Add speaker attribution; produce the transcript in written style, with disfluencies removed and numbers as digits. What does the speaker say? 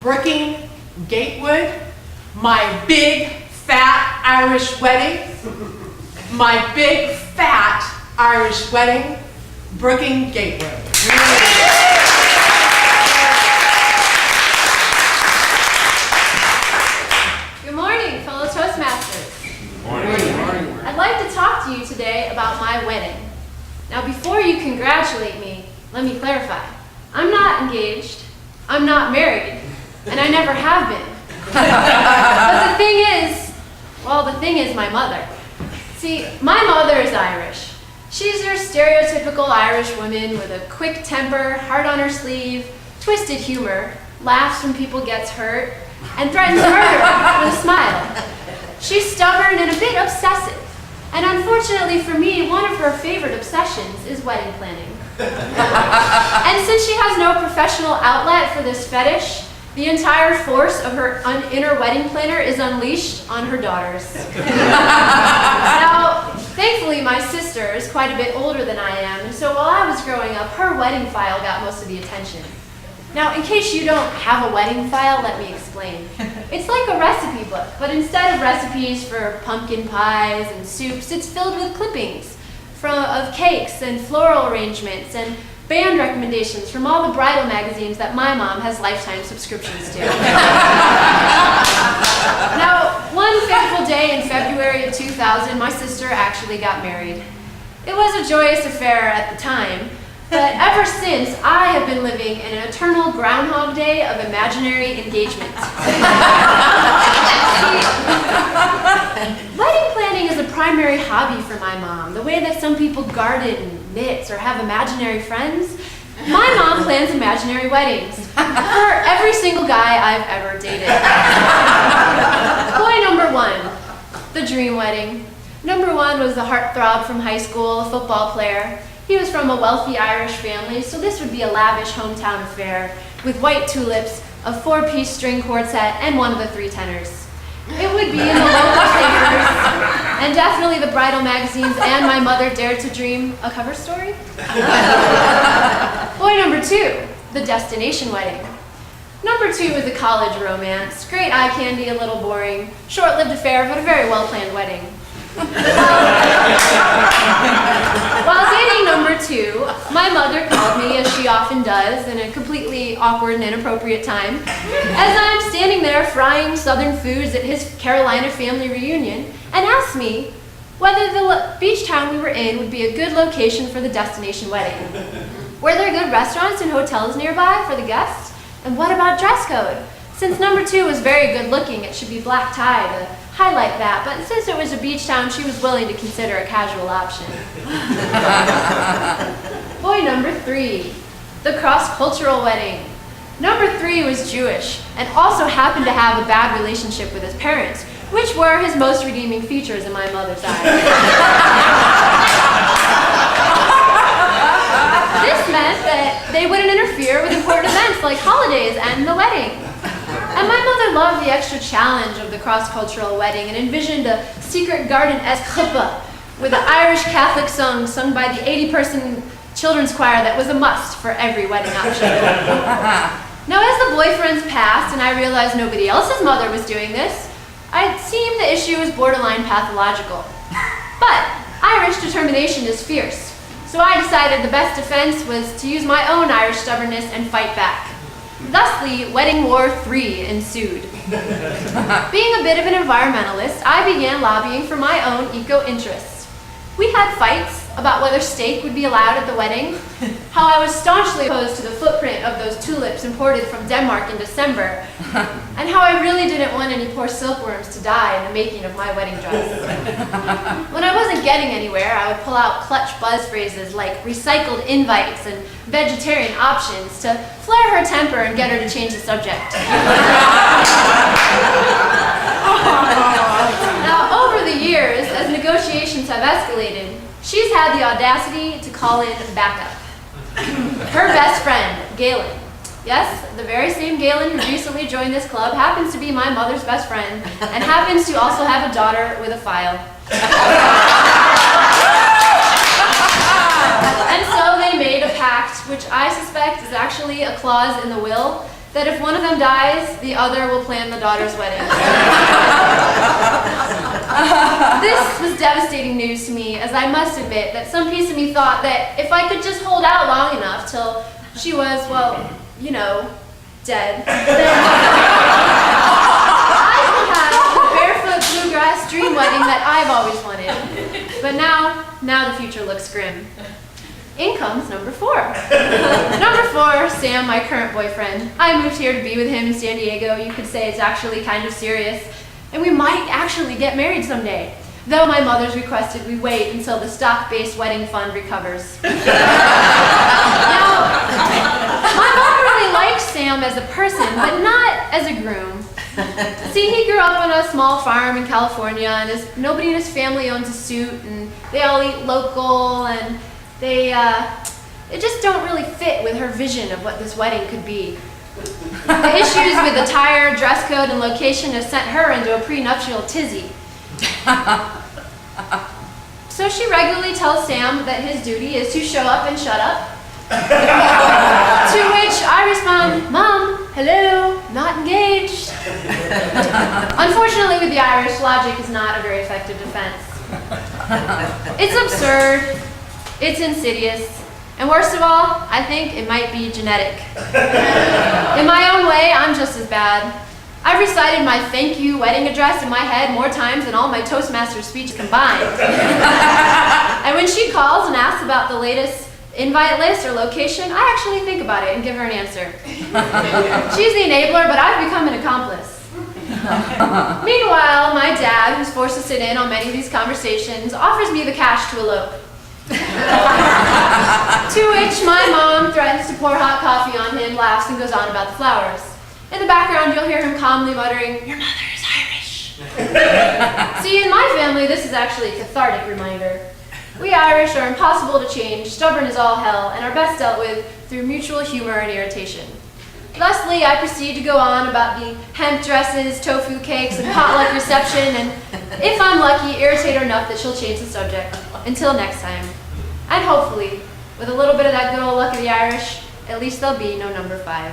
Speaker 1: Brooking Gatewood, my big fat Irish wedding. My big fat Irish wedding, Brooking Gatewood.
Speaker 2: Good morning, fellow Toastmasters.
Speaker 3: Morning.
Speaker 2: I'd like to talk to you today about my wedding. Now, before you congratulate me, let me clarify. I'm not engaged, I'm not married, and I never have been. But the thing is my mother. See, my mother is Irish. She's your stereotypical Irish woman with a quick temper, heart on her sleeve, twisted humor, laughs when people gets hurt, and threatens murder with a smile. She's stubborn and a bit obsessive. And unfortunately for me, one of her favorite obsessions is wedding planning. And since she has no professional outlet for this fetish, the entire force of her inner wedding planner is unleashed on her daughters. Now, thankfully my sister is quite a bit older than I am, and so while I was growing up, her wedding file got most of the attention. Now, in case you don't have a wedding file, let me explain. It's like a recipe book, but instead of recipes for pumpkin pies and soups, it's filled with clippings of cakes and floral arrangements and band recommendations from all the bridal magazines that my mom has lifetime subscriptions to. Now, one fateful day in February of 2000, my sister actually got married. It was a joyous affair at the time, but ever since, I have been living in an eternal Groundhog Day of imaginary engagement. Wedding planning is a primary hobby for my mom. The way that some people garden, knits, or have imaginary friends, my mom plans imaginary weddings for every single guy I've ever dated. Boy number one, the dream wedding. Number one was the heartthrob from high school, a football player. He was from a wealthy Irish family, so this would be a lavish hometown affair with white tulips, a 4-piece string quartet, and one of the 3 tenors. It would be in the local papers, and definitely the bridal magazines, and my mother dared to dream a cover story. Boy number 2, the destination wedding. Number 2 was a college romance. Great eye candy, a little boring. Short-lived affair, but a very well-planned wedding. While dating number 2, my mother called me, as she often does, in a completely awkward and inappropriate time, as I'm standing there frying southern foods at his Carolina family reunion, and asked me whether the beach town we were in would be a good location for the destination wedding. Were there good restaurants and hotels nearby for the guests? And what about dress code? Since number 2 was very good looking, it should be black tie to highlight that, but since it was a beach town, she was willing to consider a casual option. Boy number 3, the cross-cultural wedding. Number 3 was Jewish, and also happened to have a bad relationship with his parents, which were his most redeeming features in my mother's eyes. This meant that they wouldn't interfere with important events like holidays and the wedding. And my mother loved the extra challenge of the cross-cultural wedding and envisioned a secret garden-esque chuppah with an Irish Catholic song sung by the 80-person children's choir that was a must for every wedding option. Now, as the boyfriends passed and I realized nobody else's mother was doing this, it seemed the issue was borderline pathological. But Irish determination is fierce, so I decided the best defense was to use my own Irish stubbornness and fight back. Thusly, Wedding War 3 ensued. Being a bit of an environmentalist, I began lobbying for my own eco-interests. We had fights about whether steak would be allowed at the wedding, how I was staunchly opposed to the footprint of those tulips imported from Denmark in December, and how I really didn't want any poor silkworms to die in the making of my wedding dress. When I wasn't getting anywhere, I would pull out clutch buzz phrases like recycled invites and vegetarian options to flare her temper and get her to change the subject. Now, over the years, as negotiations have escalated, she's had the audacity to call in backup. Her best friend, Galen. Yes, the very same Galen who recently joined this club happens to be my mother's best friend and happens to also have a daughter with a file. And so they made a pact, which I suspect is actually a clause in the will, that if one of them dies, the other will plan the daughter's wedding. This was devastating news to me, as I must admit that some piece of me thought that if I could just hold out long enough till she was, well, you know, dead, then I could have the barefoot bluegrass dream wedding that I've always wanted. But now the future looks grim. In comes number 4. Number 4, Sam, my current boyfriend. I moved here to be with him in San Diego. You could say it's actually kind of serious. And we might actually get married someday. Though my mother's requested we wait until the stock-based wedding fund recovers. Now, my mom really likes Sam as a person, but not as a groom. See, he grew up on a small farm in California, and nobody in his family owns a suit, and they all eat local, and they just don't really fit with her vision of what this wedding could be. The issues with attire, dress code, and location have sent her into a prenuptial tizzy. So she regularly tells Sam that his duty is to show up and shut up. To which I respond, Mom, hello, not engaged. Unfortunately, with the Irish, logic is not a very effective defense. It's absurd. It's insidious. And worst of all, I think it might be genetic. In my own way, I'm just as bad. I've recited my thank you wedding address in my head more times than all my Toastmasters speeches combined. And when she calls and asks about the latest invite list or location, I actually think about it and give her an answer. She's the enabler, but I've become an accomplice. Meanwhile, my dad, who's forced to sit in on many of these conversations, offers me the cash to elope. To which my mom threatens to pour hot coffee on him, laughs, and goes on about the flowers. In the background, you'll hear him calmly muttering, "Your mother is Irish." See, in my family, this is actually a cathartic reminder. We Irish are impossible to change, stubborn as all hell, and are best dealt with through mutual humor and irritation. Thusly, I proceed to go on about the hemp dresses, tofu cakes, and potluck reception, and if I'm lucky, irritate her enough that she'll change the subject. Until next time. And hopefully, with a little bit of that good old luck of the Irish, at least there'll be no number 5.